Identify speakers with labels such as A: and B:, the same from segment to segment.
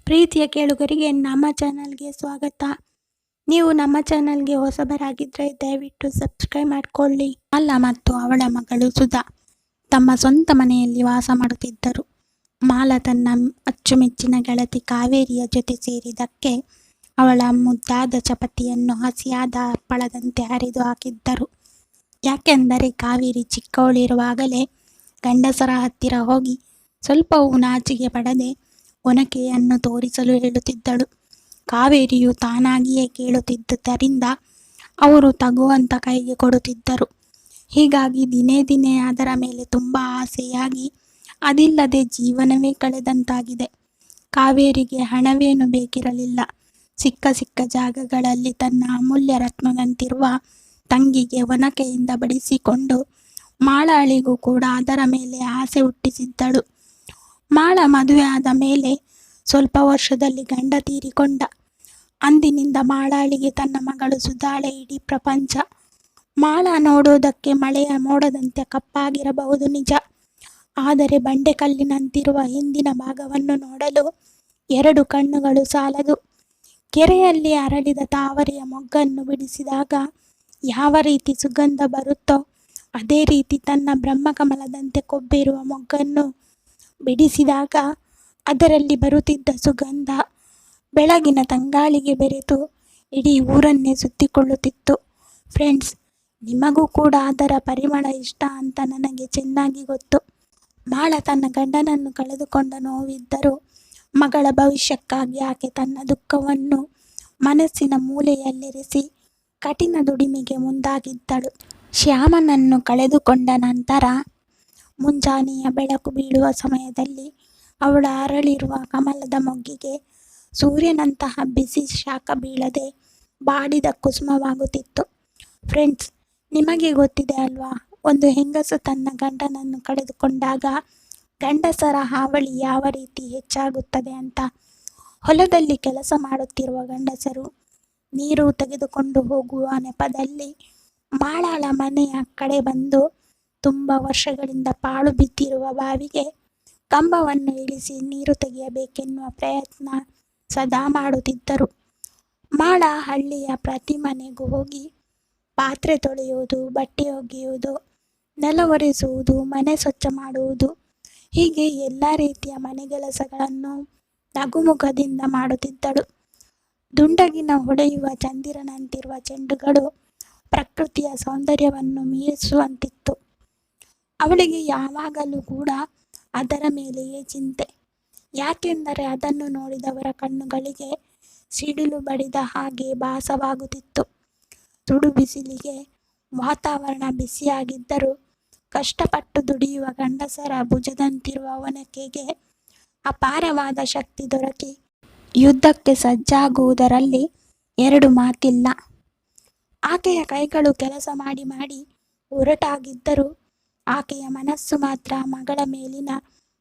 A: ಪ್ರೀತಿಯ ಕೇಳುಗರಿಗೆ ನಮ್ಮ ಚಾನಲ್ಗೆ ಸ್ವಾಗತ. ನೀವು ನಮ್ಮ ಚಾನಲ್ಗೆ ಹೊಸಬರಾಗಿದ್ದರೆ ದಯವಿಟ್ಟು ಸಬ್ಸ್ಕ್ರೈಬ್ ಮಾಡಿಕೊಳ್ಳಿ. ಮಾಲಾ ಮತ್ತು ಅವಳ ಮಗಳು ಸುಧಾ ತಮ್ಮ ಸ್ವಂತ ಮನೆಯಲ್ಲಿ ವಾಸ ಮಾಡುತ್ತಿದ್ದರು. ಮಾಲಾ ತನ್ನ ಅಚ್ಚುಮೆಚ್ಚಿನ ಗೆಳತಿ ಕಾವೇರಿಯ ಜೊತೆ ಸೇರಿದ್ದಕ್ಕೆ ಅವಳ ಮುದ್ದಾದ ಚಪಾತಿಯನ್ನು ಹಸಿಯಾದ ಹಪ್ಪಳದಂತೆ ಹರಿದು ಹಾಕಿದ್ದರು. ಯಾಕೆಂದರೆ ಕಾವೇರಿ ಚಿಕ್ಕವಳಿರುವಾಗಲೇ ಗಂಡಸರ ಹತ್ತಿರ ಹೋಗಿ ಸ್ವಲ್ಪವೂ ನಾಚಿಕೆ ಪಡದೆ ಒನಕೆಯನ್ನು ತೋರಿಸಲು ಹೇಳುತ್ತಿದ್ದಳು. ಕಾವೇರಿಯು ತಾನಾಗಿಯೇ ಕೇಳುತ್ತಿದ್ದುದರಿಂದ ಅವರು ತಗುವಂತ ಕೈಗೆ ಕೊಡುತ್ತಿದ್ದರು. ಹೀಗಾಗಿ ದಿನೇ ದಿನೇ ಅದರ ಮೇಲೆ ತುಂಬ ಆಸೆಯಾಗಿ ಅದಿಲ್ಲದೆ ಜೀವನವೇ ಕಳೆದಂತಾಗಿದೆ. ಕಾವೇರಿಗೆ ಹಣವೇನು ಬೇಕಿರಲಿಲ್ಲ. ಸಿಕ್ಕ ಜಾಗಗಳಲ್ಲಿ ತನ್ನ ಅಮೂಲ್ಯ ರತ್ನದಂತಿರುವ ತಂಗಿಗೆ ಒನಕೆಯಿಂದ ಬಡಿಸಿಕೊಂಡು ಮಾಳಾಳಿಗೂ ಕೂಡ ಅದರ ಮೇಲೆ ಆಸೆ ಹುಟ್ಟಿಸಿದ್ದಳು. ಮಾಳ ಮದುವೆ ಆದ ಮೇಲೆ ಸ್ವಲ್ಪ ವರ್ಷದಲ್ಲಿ ಗಂಡ ತೀರಿಕೊಂಡ. ಅಂದಿನಿಂದ ಮಾಳಾಳಿಗೆ ತನ್ನ ಮಗಳು ಸುಧಾಳೆ ಇಡೀ ಪ್ರಪಂಚ. ಮಾಳ ನೋಡೋದಕ್ಕೆ ಮಳೆಯ ಮೋಡದಂತೆ ಕಪ್ಪಾಗಿರಬಹುದು ನಿಜ, ಆದರೆ ಬಂಡೆಕಲ್ಲಿನಂತಿರುವ ಹಿಂದಿನ ಭಾಗವನ್ನು ನೋಡಲು 2 ಕಣ್ಣುಗಳು ಸಾಲದು. ಕೆರೆಯಲ್ಲಿ ಅರಳಿದ ತಾವರೆಯ ಮೊಗ್ಗನ್ನು ಬಿಡಿಸಿದಾಗ ಯಾವ ರೀತಿ ಸುಗಂಧ ಬರುತ್ತೋ ಅದೇ ರೀತಿ ತನ್ನ ಬ್ರಹ್ಮಕಮಲದಂತೆ ಕೊಬ್ಬಿರುವ ಮೊಗ್ಗನ್ನು ಬಿಡಿಸಿದಾಗ ಅದರಲ್ಲಿ ಬರುತ್ತಿದ್ದ ಸುಗಂಧ ಬೆಳಗಿನ ತಂಗಾಳಿಗೆ ಬೆರೆತು ಇಡೀ ಊರನ್ನೇ ಸುತ್ತಿಕೊಳ್ಳುತ್ತಿತ್ತು. ಫ್ರೆಂಡ್ಸ್, ನಿಮಗೂ ಕೂಡ ಅದರ ಪರಿಮಳ ಇಷ್ಟ ಅಂತ ನನಗೆ ಚೆನ್ನಾಗಿ ಗೊತ್ತು. ಮಾಳ ತನ್ನ ಗಂಡನನ್ನು ಕಳೆದುಕೊಂಡ ನೋವಿದ್ದರೂ ಮಗಳ ಭವಿಷ್ಯಕ್ಕಾಗಿ ಆಕೆ ತನ್ನ ದುಃಖವನ್ನು ಮನಸ್ಸಿನ ಮೂಲೆಯಲ್ಲಿರಿಸಿ ಕಠಿಣ ದುಡಿಮೆಗೆ ಮುಂದಾಗಿದ್ದಳು. ಶ್ಯಾಮನನ್ನು ಕಳೆದುಕೊಂಡ ನಂತರ ಮುಂಜಾನೆಯ ಬೆಳಕು ಬೀಳುವ ಸಮಯದಲ್ಲಿ ಅವಳ ಅರಳಿರುವ ಕಮಲದ ಮೊಗ್ಗಿಗೆ ಸೂರ್ಯನಂತಹ ಬಿಸಿ ಶಾಖ ಬೀಳದೆ ಬಾಡಿದ ಕುಸುಮವಾಗುತ್ತಿತ್ತು. ಫ್ರೆಂಡ್ಸ್, ನಿಮಗೆ ಗೊತ್ತಿದೆ ಅಲ್ವಾ, ಒಂದು ಹೆಂಗಸು ತನ್ನ ಗಂಡನನ್ನು ಕಳೆದುಕೊಂಡಾಗ ಗಂಡಸರ ಹಾವಳಿ ಯಾವ ರೀತಿ ಹೆಚ್ಚಾಗುತ್ತದೆ ಅಂತ. ಹೊಲದಲ್ಲಿ ಕೆಲಸ ಮಾಡುತ್ತಿರುವ ಗಂಡಸರು ನೀರು ತೆಗೆದುಕೊಂಡು ಹೋಗುವ ನೆಪದಲ್ಲಿ ಮಾಳಾಳ ಮನೆಯ ಕಡೆ ಬಂದು ತುಂಬ ವರ್ಷಗಳಿಂದ ಪಾಳು ಬಿದ್ದಿರುವ ಬಾವಿಗೆ ಕಂಬವನ್ನು ಇಳಿಸಿ ನೀರು ತೆಗೆಯಬೇಕೆನ್ನುವ ಪ್ರಯತ್ನ ಸದಾ ಮಾಡುತ್ತಿದ್ದರು. ಮಾಳ ಹಳ್ಳಿಯ ಪ್ರತಿ ಮನೆಗೂ ಹೋಗಿ ಪಾತ್ರೆ ತೊಳೆಯುವುದು, ಬಟ್ಟೆ ಒಗೆಯುವುದು, ನೆಲ ಒರೆಸುವುದು, ಮನೆ ಸ್ವಚ್ಛ ಮಾಡುವುದು, ಹೀಗೆ ಎಲ್ಲ ರೀತಿಯ ಮನೆಗೆಲಸಗಳನ್ನು ನಗುಮುಖದಿಂದ ಮಾಡುತ್ತಿದ್ದಳು. ದುಂಡಗಿನ ಹೊಳೆಯುವ ಚಂದಿರನಂತಿರುವ ಚೆಂಡುಗಳು ಪ್ರಕೃತಿಯ ಸೌಂದರ್ಯವನ್ನು ಮೀರಿಸುವಂತಿತ್ತು. ಅವಳಿಗೆ ಯಾವಾಗಲೂ ಕೂಡ ಅದರ ಮೇಲೆಯೇ ಚಿಂತೆ. ಯಾಕೆಂದರೆ ಅದನ್ನು ನೋಡಿದವರ ಕಣ್ಣುಗಳಿಗೆ ಸಿಡಿಲು ಬಡಿದ ಹಾಗೆ ಭಾಸವಾಗುತ್ತಿತ್ತು. ಸುಡು ಬಿಸಿಲಿಗೆ ವಾತಾವರಣ ಬಿಸಿಯಾಗಿದ್ದರೂ ಕಷ್ಟಪಟ್ಟು ದುಡಿಯುವ ಗಂಡಸರ ಭುಜದಂತಿರುವ ಒನಕೆಗೆ ಅಪಾರವಾದ ಶಕ್ತಿ ದೊರಕಿ ಯುದ್ಧಕ್ಕೆ ಸಜ್ಜಾಗುವುದರಲ್ಲಿ 2 ಮಾತಿಲ್ಲ. ಆಕೆಯ ಕೈಗಳು ಕೆಲಸ ಮಾಡಿ ಮಾಡಿ ಒರಟಾಗಿದ್ದರೂ ಆಕೆಯ ಮನಸ್ಸು ಮಾತ್ರ ಮಗಳ ಮೇಲಿನ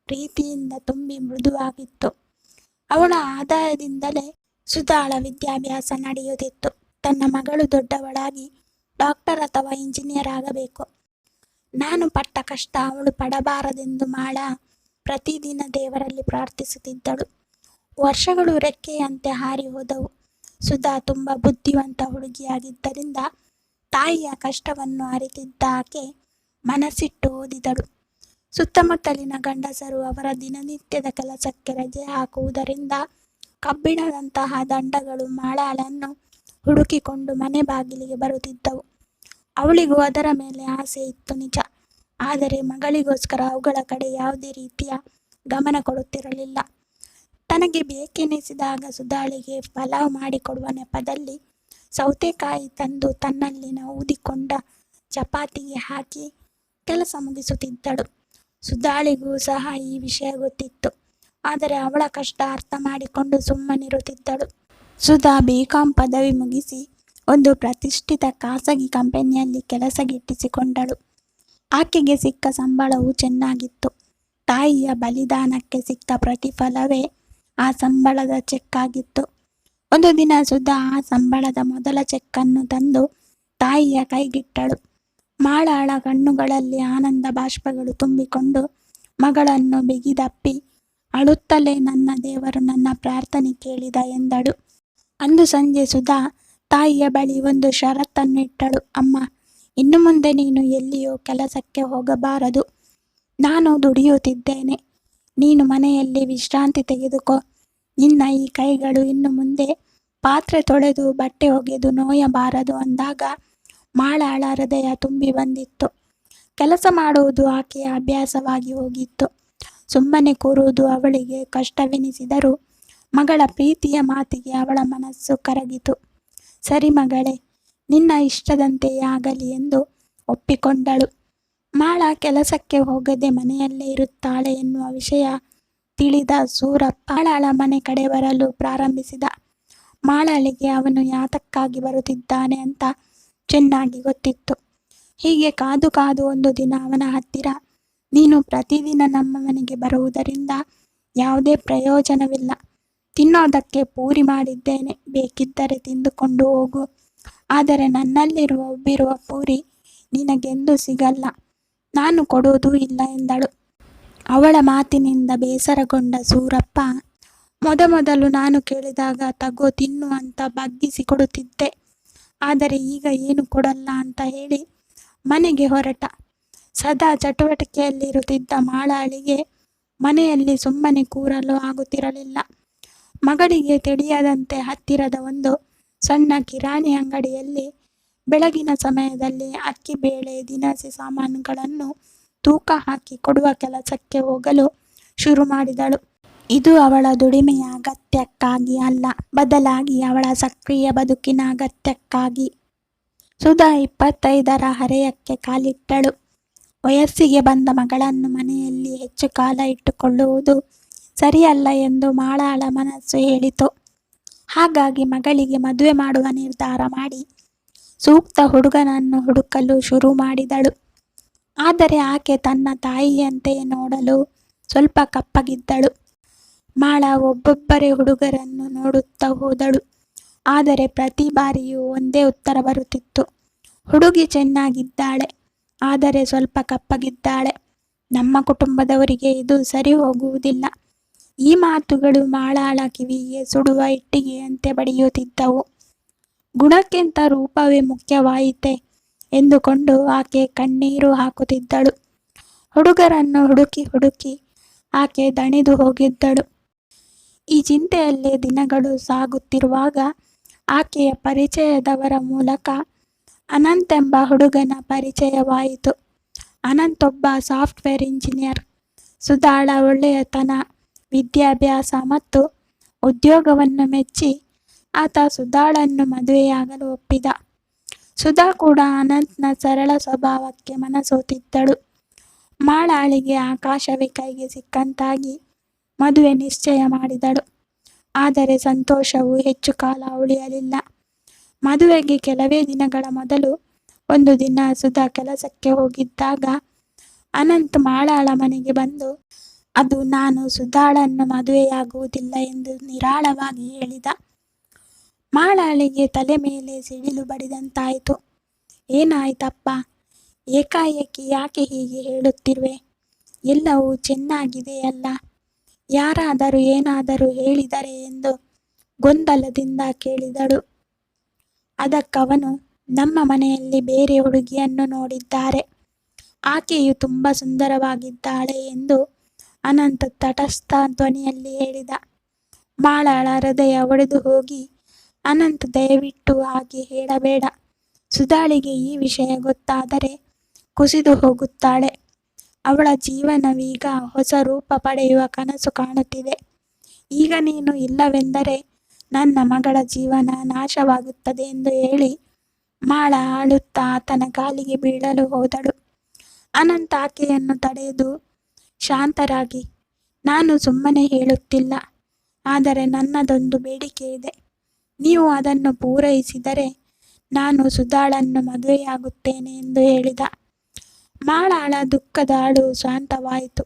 A: ಪ್ರೀತಿಯಿಂದ ತುಂಬಿ ಮೃದುವಾಗಿತ್ತು. ಅವಳ ಆದಾಯದಿಂದಲೇ ಸುಧಾಳ ವಿದ್ಯಾಭ್ಯಾಸ ನಡೆಯುತ್ತಿತ್ತು. ತನ್ನ ಮಗಳು ದೊಡ್ಡವಳಾಗಿ ಡಾಕ್ಟರ್ ಅಥವಾ ಇಂಜಿನಿಯರ್ ಆಗಬೇಕು. ನಾನು ಪಟ್ಟ ಕಷ್ಟ ಅವಳು ಪಡಬಾರದೆಂದು ಮಾಳ ಪ್ರತಿದಿನ ದೇವರಲ್ಲಿ ಪ್ರಾರ್ಥಿಸುತ್ತಿದ್ದಳು. ವರ್ಷಗಳು ರೆಕ್ಕೆಯಂತೆ ಹಾರಿ ಹೋದವು. ಸುಧಾ ತುಂಬ ಬುದ್ಧಿವಂತ ಹುಡುಗಿಯಾಗಿದ್ದರಿಂದ ತಾಯಿಯ ಕಷ್ಟವನ್ನು ಅರಿತಿದ್ದ ಆಕೆ ಮನಸ್ಸಿಟ್ಟು ಓದಿದಳು. ಸುತ್ತಮುತ್ತಲಿನ ಗಂಡಸರು ಅವರ ದಿನನಿತ್ಯದ ಕೆಲಸಕ್ಕೆ ರಜೆ ಹಾಕುವುದರಿಂದ ಕಬ್ಬಿಣದಂತಹ ದಂಡಗಳು ಮಾಳಾಳನ್ನು ಹುಡುಕಿಕೊಂಡು ಮನೆ ಬಾಗಿಲಿಗೆ ಬರುತ್ತಿದ್ದವು. ಅವಳಿಗೂ ಅದರ ಮೇಲೆ ಆಸೆ ಇತ್ತು ನಿಜ, ಆದರೆ ಮಗಳಿಗೋಸ್ಕರ ಅವುಗಳ ಕಡೆ ಯಾವುದೇ ರೀತಿಯ ಗಮನ ಕೊಡುತ್ತಿರಲಿಲ್ಲ. ತನಗೆ ಬೇಕೆನಿಸಿದಾಗ ಸುಧಾಳಿಗೆ ಪಲಾವ್ ಮಾಡಿಕೊಡುವ ನೆಪದಲ್ಲಿ ಸೌತೆಕಾಯಿ ತಂದು ತನ್ನಲ್ಲಿನ ಊದಿಕೊಂಡ ಚಪಾತಿಗೆ ಹಾಕಿ ಕೆಲಸ ಮುಗಿಸುತ್ತಿದ್ದಳು. ಸುಧಾಳಿಗೂ ಸಹ ಈ ವಿಷಯ ಗೊತ್ತಿತ್ತು, ಆದರೆ ಅವಳ ಕಷ್ಟ ಅರ್ಥ ಮಾಡಿಕೊಂಡು ಸುಮ್ಮನಿರುತ್ತಿದ್ದಳು. ಸುಧಾ BCom ಪದವಿ ಮುಗಿಸಿ ಒಂದು ಪ್ರತಿಷ್ಠಿತ ಖಾಸಗಿ ಕಂಪನಿಯಲ್ಲಿ ಕೆಲಸಗಿಟ್ಟಿಸಿಕೊಂಡಳು. ಆಕೆಗೆ ಸಿಕ್ಕ ಸಂಬಳವೂ ಚೆನ್ನಾಗಿತ್ತು. ತಾಯಿಯ ಬಲಿದಾನಕ್ಕೆ ಸಿಕ್ಕ ಪ್ರತಿಫಲವೇ ಆ ಸಂಬಳದ ಚೆಕ್ ಆಗಿತ್ತು. ಒಂದು ದಿನ ಸುಧಾ ಆ ಸಂಬಳದ ಮೊದಲ ಚೆಕ್ಕನ್ನು ತಂದು ತಾಯಿಯ ಕೈಗಿಟ್ಟಳು. ಮಾಳಾಳ ಕಣ್ಣುಗಳಲ್ಲಿ ಆನಂದ ಬಾಷ್ಪಗಳು ತುಂಬಿಕೊಂಡು ಮಗಳನ್ನು ಬಿಗಿದಪ್ಪಿ ಅಳುತ್ತಲೇ ನನ್ನ ದೇವರು ನನ್ನ ಪ್ರಾರ್ಥನೆ ಕೇಳಿದ ಎಂದಳು. ಅಂದು ಸಂಜೆ ಸುಧಾ ತಾಯಿಯ ಬಳಿ ಒಂದು ಷರತ್ತನ್ನು ಇಟ್ಟಳು. ಅಮ್ಮ, ಇನ್ನು ಮುಂದೆ ನೀನು ಎಲ್ಲಿಯೂ ಕೆಲಸಕ್ಕೆ ಹೋಗಬಾರದು. ನಾನು ದುಡಿಯುತ್ತಿದ್ದೇನೆ. ನೀನು ಮನೆಯಲ್ಲಿ ವಿಶ್ರಾಂತಿ ತೆಗೆದುಕೋ. ನಿನ್ನ ಈ ಕೈಗಳು ಇನ್ನು ಮುಂದೆ ಪಾತ್ರೆ ತೊಳೆದು ಬಟ್ಟೆ ಒಗೆದು ನೋಯಬಾರದು ಅಂದಾಗ ಮಾಳಾಳ ಹೃದಯ ತುಂಬಿ ಬಂದಿತ್ತು. ಕೆಲಸ ಮಾಡುವುದು ಆಕೆಯ ಅಭ್ಯಾಸವಾಗಿ ಹೋಗಿತ್ತು. ಸುಮ್ಮನೆ ಕೂರುವುದು ಅವಳಿಗೆ ಕಷ್ಟವೆನಿಸಿದರೂ ಮಗಳ ಪ್ರೀತಿಯ ಮಾತಿಗೆ ಅವಳ ಮನಸ್ಸು ಕರಗಿತು. ಸರಿ ಮಗಳೇ, ನಿನ್ನ ಇಷ್ಟದಂತೆಯೇ ಆಗಲಿ ಎಂದು ಒಪ್ಪಿಕೊಂಡಳು. ಮಾಳ ಕೆಲಸಕ್ಕೆ ಹೋಗದೆ ಮನೆಯಲ್ಲೇ ಇರುತ್ತಾಳೆ ಎನ್ನುವ ವಿಷಯ ತಿಳಿದ ಸೂರಪ್ಪ ಮಾಳಾಳ ಮನೆ ಕಡೆ ಬರಲು ಪ್ರಾರಂಭಿಸಿದ. ಮಾಳಾಳಿಗೆ ಅವನು ಯಾತಕ್ಕಾಗಿ ಬರುತ್ತಿದ್ದಾನೆ ಅಂತ ಚೆನ್ನಾಗಿ ಗೊತ್ತಿತ್ತು. ಹೀಗೆ ಕಾದು ಕಾದು ಒಂದು ದಿನ ಅವನ ಹತ್ತಿರ, ನೀನು ಪ್ರತಿದಿನ ನಮ್ಮ ಮನೆಗೆ ಬರುವುದರಿಂದ ಯಾವುದೇ ಪ್ರಯೋಜನವಿಲ್ಲ. ತಿನ್ನೋದಕ್ಕೆ ಪೂರಿ ಮಾಡಿದ್ದೇನೆ, ಬೇಕಿದ್ದರೆ ತಿಂದುಕೊಂಡು ಹೋಗು. ಆದರೆ ನನ್ನಲ್ಲಿರುವ ಉಬ್ಬಿರುವ ಪೂರಿ ನಿನಗೆಂದೂ ಸಿಗಲ್ಲ, ನಾನು ಕೊಡುವುದೂ ಇಲ್ಲ ಎಂದಳು. ಅವಳ ಮಾತಿನಿಂದ ಬೇಸರಗೊಂಡ ಸೂರಪ್ಪ, ಮೊದಮೊದಲು ನಾನು ಕೇಳಿದಾಗ ತಗೋ ತಿನ್ನು ಅಂತ ಬಗ್ಗಿಸಿ ಕೊಡುತ್ತಿದ್ದೆ. ಆದರೆ ಈಗ ಏನು ಕೊಡಲ್ಲ ಅಂತ ಹೇಳಿ ಮನೆಗೆ ಹೊರಟ. ಸದಾ ಚಟುವಟಿಕೆಯಲ್ಲಿರುತ್ತಿದ್ದ ಮಾಳಾಳಿಗೆ ಮನೆಯಲ್ಲಿ ಸುಮ್ಮನೆ ಕೂರಲು ಆಗುತ್ತಿರಲಿಲ್ಲ. ಮಗಳಿಗೆ ತಿಳಿಯದಂತೆ ಹತ್ತಿರದ ಒಂದು ಸಣ್ಣ ಕಿರಾಣಿ ಅಂಗಡಿಯಲ್ಲಿ ಬೆಳಗಿನ ಸಮಯದಲ್ಲಿ ಅಕ್ಕಿ, ಬೇಳೆ, ದಿನಸಿ ಸಾಮಾನುಗಳನ್ನು ತೂಕ ಹಾಕಿ ಕೊಡುವ ಕೆಲಸಕ್ಕೆ ಹೋಗಲು ಶುರು ಮಾಡಿದಳು. ಇದು ಅವಳ ದುಡಿಮೆಯ ಅಗತ್ಯಕ್ಕಾಗಿ ಅಲ್ಲ, ಬದಲಾಗಿ ಅವಳ ಸಕ್ರಿಯ ಬದುಕಿನ ಅಗತ್ಯಕ್ಕಾಗಿ. ಸುಧಾ 25ರ ಹರೆಯಕ್ಕೆ ಕಾಲಿಟ್ಟಳು. ವಯಸ್ಸಿಗೆ ಬಂದ ಮಗಳನ್ನು ಮನೆಯಲ್ಲಿ ಹೆಚ್ಚು ಕಾಲ ಇಟ್ಟುಕೊಳ್ಳುವುದು ಸರಿಯಲ್ಲ ಎಂದು ಮಾಳಾಳ ಮನಸ್ಸು ಹೇಳಿತು. ಹಾಗಾಗಿ ಮಗಳಿಗೆ ಮದುವೆ ಮಾಡುವ ನಿರ್ಧಾರ ಮಾಡಿ ಸೂಕ್ತ ಹುಡುಗನನ್ನು ಹುಡುಕಲು ಶುರು ಮಾಡಿದಳು. ಆದರೆ ಆಕೆ ತನ್ನ ತಾಯಿಯಂತೆಯೇ ನೋಡಲು ಸ್ವಲ್ಪ ಕಪ್ಪಗಿದ್ದಳು. ಮಾಳ ಒಬ್ಬೊಬ್ಬರೇ ಹುಡುಗರನ್ನು ನೋಡುತ್ತಾ ಹೋದಳು. ಆದರೆ ಪ್ರತಿ ಬಾರಿಯೂ ಒಂದೇ ಉತ್ತರ ಬರುತ್ತಿತ್ತು. ಹುಡುಗಿ ಚೆನ್ನಾಗಿದ್ದಾಳೆ, ಆದರೆ ಸ್ವಲ್ಪ ಕಪ್ಪಗಿದ್ದಾಳೆ. ನಮ್ಮ ಕುಟುಂಬದವರಿಗೆ ಇದು ಸರಿ ಹೋಗುವುದಿಲ್ಲ. ಈ ಮಾತುಗಳು ಮಾಳಾಳ ಕಿವಿಗೆ ಸುಡುವ ಇಟ್ಟಿಗೆಯಂತೆ ಬಡಿಯುತ್ತಿದ್ದವು. ಗುಣಕ್ಕಿಂತ ರೂಪವೇ ಮುಖ್ಯವಾಯಿತೆ ಎಂದುಕೊಂಡು ಆಕೆ ಕಣ್ಣೀರು ಹಾಕುತ್ತಿದ್ದಳು. ಹುಡುಗರನ್ನು ಹುಡುಕಿ ಹುಡುಕಿ ಆಕೆ ದಣಿದು ಹೋಗಿದ್ದಳು. ಈ ಚಿಂತೆಯಲ್ಲೇ ದಿನಗಳು ಸಾಗುತ್ತಿರುವಾಗ ಆಕೆಯ ಪರಿಚಯದವರ ಮೂಲಕ ಅನಂತ್ ಎಂಬ ಹುಡುಗನ ಪರಿಚಯವಾಯಿತು. ಅನಂತ್ ಒಬ್ಬ ಸಾಫ್ಟ್ವೇರ್ ಇಂಜಿನಿಯರ್. ಸುಧಾಳ ಒಳ್ಳೆಯತನ, ವಿದ್ಯಾಭ್ಯಾಸ ಮತ್ತು ಉದ್ಯೋಗವನ್ನು ಮೆಚ್ಚಿ ಆತ ಸುಧಾಳನ್ನು ಮದುವೆಯಾಗಲು ಒಪ್ಪಿದ. ಸುಧಾ ಕೂಡ ಅನಂತ್ನ ಸರಳ ಸ್ವಭಾವಕ್ಕೆ ಮನಸೋತಿದ್ದಳು. ಮಾಳಾಳಿಗೆ ಆಕಾಶವೇ ಕೈಗೆ ಸಿಕ್ಕಂತಾಗಿ ಮದುವೆ ನಿಶ್ಚಯ ಮಾಡಿದಳು. ಆದರೆ ಸಂತೋಷವು ಹೆಚ್ಚು ಕಾಲ ಉಳಿಯಲಿಲ್ಲ. ಮದುವೆಗೆ ಕೆಲವೇ ದಿನಗಳ ಮೊದಲು ಒಂದು ದಿನ ಸುಧಾ ಕೆಲಸಕ್ಕೆ ಹೋಗಿದ್ದಾಗ ಅನಂತ್ ಮಾಳಾಳ ಮನೆಗೆ ಬಂದು, ಅದು ನಾನು ಸುಧಾಳನ್ನು ಮದುವೆಯಾಗುವುದಿಲ್ಲ ಎಂದು ನಿರಾಳವಾಗಿ ಹೇಳಿದ. ಮಾಳಾಳಿಗೆ ತಲೆ ಮೇಲೆ ಸಿಡಿಲು ಬಡಿದಂತಾಯಿತು. ಏನಾಯ್ತಪ್ಪ, ಏಕಾಏಕಿ ಯಾಕೆ ಹೀಗೆ ಹೇಳುತ್ತಿರುವೆ? ಎಲ್ಲವೂ ಚೆನ್ನಾಗಿದೆಯಲ್ಲ, ಯಾರಾದರೂ ಏನಾದರೂ ಹೇಳಿದರೆ ಎಂದು ಗೊಂದಲದಿಂದ ಕೇಳಿದಳು. ಅದಕ್ಕವನು, ನಮ್ಮ ಮನೆಯಲ್ಲಿ ಬೇರೆ ಹುಡುಗಿಯನ್ನು ನೋಡಿದ್ದಾರೆ, ಆಕೆಯು ತುಂಬ ಸುಂದರವಾಗಿದ್ದಾಳೆ ಎಂದು ಅನಂತ್ ತಟಸ್ಥ ಧ್ವನಿಯಲ್ಲಿ ಹೇಳಿದ. ಮಾಳಾಳ ಹೃದಯ ಒಡೆದು ಹೋಗಿ, ಅನಂತ್, ದಯವಿಟ್ಟು ಹಾಗೆ ಹೇಳಬೇಡ. ಸುಧಾಳಿಗೆ ಈ ವಿಷಯ ಗೊತ್ತಾದರೆ ಕುಸಿದು ಹೋಗುತ್ತಾಳೆ. ಅವಳ ಜೀವನವೀಗ ಹೊಸ ರೂಪ ಪಡೆಯುವ ಕನಸು ಕಾಣುತ್ತಿದೆ. ಈಗ ನೀನು ಇಲ್ಲವೆಂದರೆ ನನ್ನ ಮಗಳ ಜೀವನ ನಾಶವಾಗುತ್ತದೆ ಎಂದು ಹೇಳಿ ಮಾಳ ಅಳುತ್ತಾ ಆತನ ಕಾಲಿಗೆ ಬೀಳಲು ಹೋದಳು. ಅನಂತ್ ಆಕೆಯನ್ನು ತಡೆದು, ಶಾಂತರಾಗಿ, ನಾನು ಸುಮ್ಮನೆ ಹೇಳುತ್ತಿಲ್ಲ, ಆದರೆ ನನ್ನದೊಂದು ಬೇಡಿಕೆ ಇದೆ. ನೀವು ಅದನ್ನು ಪೂರೈಸಿದರೆ ನಾನು ಸುಧಾಳನ್ನು ಮದುವೆಯಾಗುತ್ತೇನೆ ಎಂದು ಹೇಳಿದ. ಮಾಳಾಳ ದುಃಖದ ಅಳು ಶಾಂತವಾಯಿತು.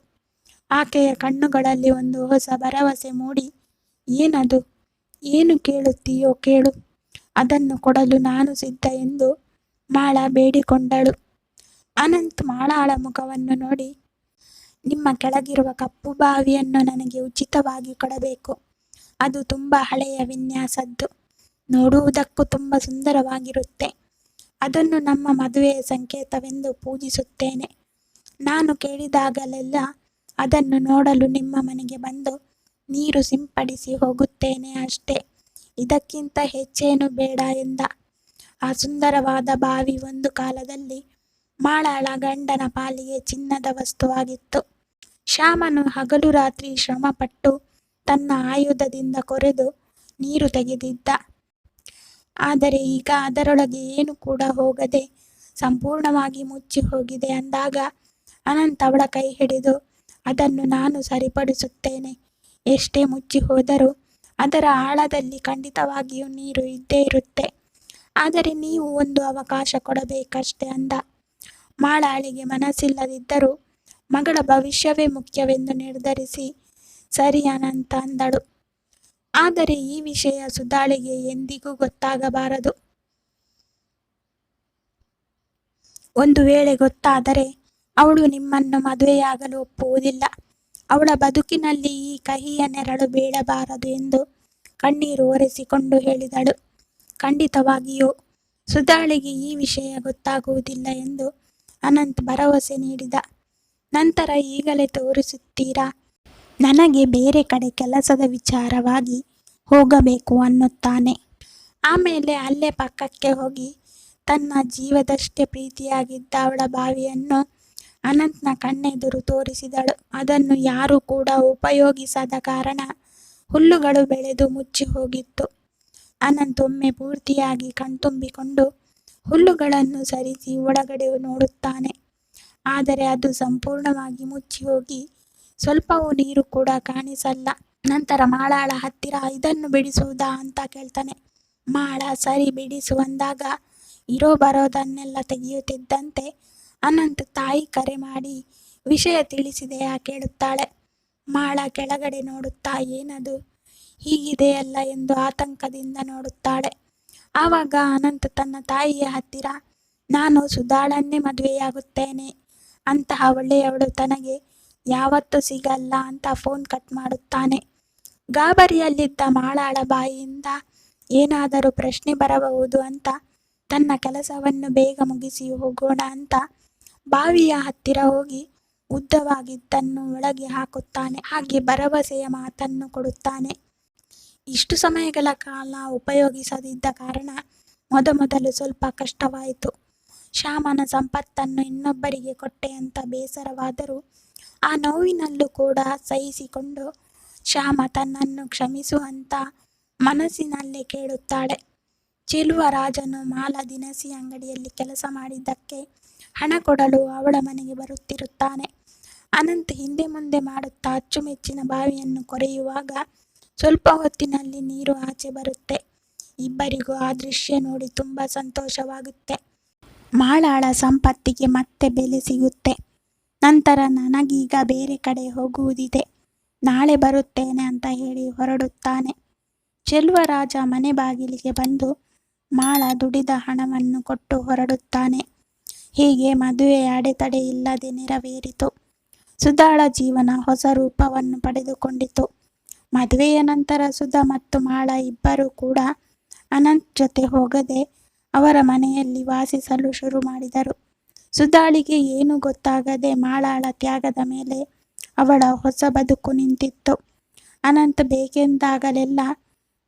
A: ಆಕೆಯ ಕಣ್ಣುಗಳಲ್ಲಿ ಒಂದು ಹೊಸ ಭರವಸೆ ಮೂಡಿ, ಏನದು? ಏನು ಕೇಳುತ್ತೀಯೋ ಕೇಳು, ಅದನ್ನು ಕೊಡಲು ನಾನು ಸಿದ್ಧ ಎಂದು ಮಾಳ ಬೇಡಿಕೊಂಡಳು. ಅನಂತ್ ಮಾಳಾಳ ಮುಖವನ್ನು ನೋಡಿ, ನಿಮ್ಮ ಕೆಳಗಿರುವ ಕಪ್ಪು ಬಾವಿಯನ್ನು ನನಗೆ ಉಚಿತವಾಗಿ ಕೊಡಬೇಕು. ಅದು ತುಂಬ ಹಳೆಯ ವಿನ್ಯಾಸದ್ದು, ನೋಡುವುದಕ್ಕೂ ತುಂಬ ಸುಂದರವಾಗಿರುತ್ತೆ. ಅದನ್ನು ನಮ್ಮ ಮದುವೆಯ ಸಂಕೇತವೆಂದು ಪೂಜಿಸುತ್ತೇನೆ. ನಾನು ಕೇಳಿದಾಗಲೆಲ್ಲ ಅದನ್ನು ನೋಡಲು ನಿಮ್ಮ ಮನೆಗೆ ಬಂದು ನೀರು ಸಿಂಪಡಿಸಿ ಹೋಗುತ್ತೇನೆ ಅಷ್ಟೇ. ಇದಕ್ಕಿಂತ ಹೆಚ್ಚೇನು ಬೇಡ ಎಂದ. ಆ ಸುಂದರವಾದ ಬಾವಿ ಒಂದು ಕಾಲದಲ್ಲಿ ಮಾಳಾಳ ಗಂಡನ ಪಾಲಿಗೆ ಚಿನ್ನದ ವಸ್ತುವಾಗಿತ್ತು. ಶ್ಯಾಮನು ಹಗಲು ರಾತ್ರಿ ಶ್ರಮಪಟ್ಟು ತನ್ನ ಆಯುಧದಿಂದ ಕೊರೆದು ನೀರು ತೆಗೆದಿದ್ದ. ಆದರೆ ಈಗ ಅದರೊಳಗೆ ಏನು ಕೂಡ ಹೋಗದೆ ಸಂಪೂರ್ಣವಾಗಿ ಮುಚ್ಚಿ ಹೋಗಿದೆ ಅಂದಾಗ ಅನಂತ್ ಅವಳ ಕೈ ಹಿಡಿದು, ಅದನ್ನು ನಾನು ಸರಿಪಡಿಸುತ್ತೇನೆ. ಎಷ್ಟೇ ಮುಚ್ಚಿ ಹೋದರೂ ಅದರ ಆಳದಲ್ಲಿ ಖಂಡಿತವಾಗಿಯೂ ನೀರು ಇದ್ದೇ ಇರುತ್ತೆ. ಆದರೆ ನೀವು ಒಂದು ಅವಕಾಶ ಕೊಡಬೇಕಷ್ಟೆ ಅಂದ. ಮಾಳಾಳಿಗೆ ಮನಸ್ಸಿಲ್ಲದಿದ್ದರೂ ಮಗಳ ಭವಿಷ್ಯವೇ ಮುಖ್ಯವೆಂದು ನಿರ್ಧರಿಸಿ ಸರಿ ಅನಂತ ಅಂದಳು. ಆದರೆ ಈ ವಿಷಯ ಸುಧಾಳಿಗೆ ಎಂದಿಗೂ ಗೊತ್ತಾಗಬಾರದು. ಒಂದು ವೇಳೆ ಗೊತ್ತಾದರೆ ಅವಳು ನಿಮ್ಮನ್ನು ಮದುವೆಯಾಗಲು ಒಪ್ಪುವುದಿಲ್ಲ. ಅವಳ ಬದುಕಿನಲ್ಲಿ ಈ ಕಹಿಯ ನೆರಳು ಬೀಳಬಾರದು ಎಂದು ಕಣ್ಣೀರು ಒರೆಸಿಕೊಂಡು ಹೇಳಿದಳು. ಖಂಡಿತವಾಗಿಯೂ ಸುಧಾಳಿಗೆ ಈ ವಿಷಯ ಗೊತ್ತಾಗುವುದಿಲ್ಲ ಎಂದು ಅನಂತ್ ಭರವಸೆ ನೀಡಿದ. ನಂತರ ಈಗಲೇ ತೋರಿಸುತ್ತೀರಾ? ನನಗೆ ಬೇರೆ ಕಡೆ ಕೆಲಸದ ವಿಚಾರವಾಗಿ ಹೋಗಬೇಕು ಅನ್ನುತ್ತಾನೆ. ಆಮೇಲೆ ಅಲ್ಲೇ ಪಕ್ಕಕ್ಕೆ ಹೋಗಿ ತನ್ನ ಜೀವದಷ್ಟೇ ಪ್ರೀತಿಯಾಗಿದ್ದ ಅವಳ ಬಾವಿಯನ್ನು ಅನಂತ್ನ ಕಣ್ಣೆದುರು ತೋರಿಸಿದಳು. ಅದನ್ನು ಯಾರೂ ಕೂಡ ಉಪಯೋಗಿಸದ ಕಾರಣ ಹುಲ್ಲುಗಳು ಬೆಳೆದು ಮುಚ್ಚಿ ಹೋಗಿತ್ತು. ಅನಂತ್ ಒಮ್ಮೆ ಪೂರ್ತಿಯಾಗಿ ಕಣ್ತುಂಬಿಕೊಂಡು ಹುಲ್ಲುಗಳನ್ನು ಸರಿಸಿ ಒಳಗಡೆ ನೋಡುತ್ತಾನೆ. ಆದರೆ ಅದು ಸಂಪೂರ್ಣವಾಗಿ ಮುಚ್ಚಿ ಹೋಗಿ ಸ್ವಲ್ಪವೂ ನೀರು ಕೂಡ ಕಾಣಿಸಲ್ಲ. ನಂತರ ಮಾಳಾಳ ಹತ್ತಿರ ಇದನ್ನು ಬಿಡಿಸುವುದಾ ಅಂತ ಕೇಳ್ತಾನೆ. ಮಾಳ ಸರಿ ಬಿಡಿಸು ಅಂದಾಗ ಇರೋ ಬರೋದನ್ನೆಲ್ಲ ತೆಗೆಯುತ್ತಿದ್ದಂತೆ ಅನಂತ್ ತಾಯಿ ಕರೆ ಮಾಡಿ ವಿಷಯ ತಿಳಿಸಿದೆಯಾ ಕೇಳುತ್ತಾಳೆ. ಮಾಳ ಕೆಳಗಡೆ ನೋಡುತ್ತಾ ಏನದು ಹೀಗಿದೆಯಲ್ಲ ಎಂದು ಆತಂಕದಿಂದ ನೋಡುತ್ತಾಳೆ. ಆವಾಗ ಅನಂತ್ ತನ್ನ ತಾಯಿಯ ಹತ್ತಿರ ನಾನು ಸುಧಾಳನ್ನೇ ಮದುವೆಯಾಗುತ್ತೇನೆ, ಅಂತಹ ಒಳ್ಳೆಯವಳು ತನಗೆ ಯಾವತ್ತೂ ಸಿಗಲ್ಲ ಅಂತ ಫೋನ್ ಕಟ್ ಮಾಡುತ್ತಾನೆ. ಗಾಬರಿಯಲ್ಲಿದ್ದ ಮಾಳಾಳ ಬಾಯಿಯಿಂದ ಏನಾದರೂ ಪ್ರಶ್ನೆ ಬರಬಹುದು ಅಂತ ತನ್ನ ಕೆಲಸವನ್ನು ಬೇಗ ಮುಗಿಸಿ ಹೋಗೋಣ ಅಂತ ಬಾವಿಯ ಹತ್ತಿರ ಹೋಗಿ ಉದ್ದವಾಗಿದ್ದನ್ನು ಒಳಗೆ ಹಾಕುತ್ತಾನೆ. ಹಾಗೆ ಭರವಸೆಯ ಮಾತನ್ನು ಕೊಡುತ್ತಾನೆ. ಇಷ್ಟು ಸಮಯಗಳ ಕಾಲ ಉಪಯೋಗಿಸದಿದ್ದ ಕಾರಣ ಮೊದಲು ಸ್ವಲ್ಪ ಕಷ್ಟವಾಯಿತು. ಶ್ಯಾಮನ ಸಂಪತ್ತನ್ನು ಇನ್ನೊಬ್ಬರಿಗೆ ಕೊಟ್ಟೆ ಅಂತ ಬೇಸರವಾದರೂ ಆ ನೋವಿನಲ್ಲೂ ಕೂಡ ಸಹಿಸಿಕೊಂಡು ಶ್ಯಾಮ ತನ್ನನ್ನು ಕ್ಷಮಿಸು ಅಂತ ಮನಸ್ಸಿನಲ್ಲೇ ಕೇಳುತ್ತಾಳೆ. ಚೆಲುವರಾಜನು ಮಾಲ ದಿನಸಿ ಅಂಗಡಿಯಲ್ಲಿ ಕೆಲಸ ಮಾಡಿದ್ದಕ್ಕೆ ಹಣ ಕೊಡಲು ಅವಳ ಮನೆಗೆ ಬರುತ್ತಿರುತ್ತಾನೆ. ಅನಂತ್ ಹಿಂದೆ ಮುಂದೆ ಮಾಡುತ್ತಾ ಅಚ್ಚುಮೆಚ್ಚಿನ ಬಾವಿಯನ್ನು ಕೊರೆಯುವಾಗ ಸ್ವಲ್ಪ ಹೊತ್ತಿನಲ್ಲಿ ನೀರು ಆಚೆ ಬರುತ್ತೆ. ಇಬ್ಬರಿಗೂ ಆ ದೃಶ್ಯ ನೋಡಿ ತುಂಬ ಸಂತೋಷವಾಗುತ್ತೆ. ಮಾಳಾಳ ಸಂಪತ್ತಿಗೆ ಮತ್ತೆ ಬೆಲೆ ಸಿಗುತ್ತೆ. ನಂತರ ನನಗೀಗ ಬೇರೆ ಕಡೆ ಹೋಗುವುದಿದೆ, ನಾಳೆ ಬರುತ್ತೇನೆ ಅಂತ ಹೇಳಿ ಹೊರಡುತ್ತಾನೆ. ಚೆಲುವರಾಜ ಮನೆ ಬಾಗಿಲಿಗೆ ಬಂದು ಮಾಳ ದುಡಿದ ಹಣವನ್ನು ಕೊಟ್ಟು ಹೊರಡುತ್ತಾನೆ. ಹೀಗೆ ಮದುವೆಯ ಅಡೆತಡೆ ಇಲ್ಲದೆ ನೆರವೇರಿತು. ಸುಧಾಳ ಜೀವನ ಹೊಸ ರೂಪವನ್ನು ಪಡೆದುಕೊಂಡಿತು. ಮದುವೆಯ ನಂತರ ಸುಧಾ ಮತ್ತು ಮಾಳ ಇಬ್ಬರೂ ಕೂಡ ಅನಂತ್ ಜೊತೆ ಹೋಗದೆ ಅವರ ಮನೆಯಲ್ಲಿ ವಾಸಿಸಲು ಶುರು ಮಾಡಿದರು. ಸುಧಾಳಿಗೆ ಏನೂ ಗೊತ್ತಾಗದೆ ಮಾಳಾಳ ತ್ಯಾಗದ ಮೇಲೆ ಅವಳ ಹೊಸ ಬದುಕು ನಿಂತಿತ್ತು. ಅನಂತ್ ಬೇಕೆಂದಾಗಲೆಲ್ಲ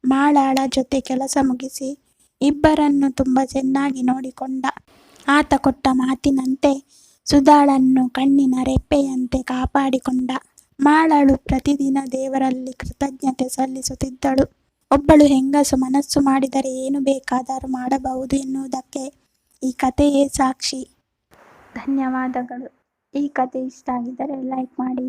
A: ಮಾಳಾಳ ಜೊತೆ ಕೆಲಸ ಮುಗಿಸಿ ಇಬ್ಬರನ್ನು ತುಂಬ ಚೆನ್ನಾಗಿ ನೋಡಿಕೊಂಡ. ಆತ ಕೊಟ್ಟ ಮಾತಿನಂತೆ ಸುಧಾಳನ್ನು ಕಣ್ಣಿನ ರೆಪ್ಪೆಯಂತೆ ಕಾಪಾಡಿಕೊಂಡ. ಮಾಳಾಳು ಪ್ರತಿದಿನ ದೇವರಲ್ಲಿ ಕೃತಜ್ಞತೆ ಸಲ್ಲಿಸುತ್ತಿದ್ದಳು. ಒಬ್ಬಳು ಹೆಂಗಸು ಮನಸ್ಸು ಮಾಡಿದರೆ ಏನು ಬೇಕಾದರೂ ಮಾಡಬಹುದು ಎನ್ನುವುದಕ್ಕೆ ಈ ಕಥೆಯೇ ಸಾಕ್ಷಿ. ಧನ್ಯವಾದಗಳು. ಈ ಕಥೆ ಇಷ್ಟ ಆಗಿದ್ದರೆ ಲೈಕ್ ಮಾಡಿ.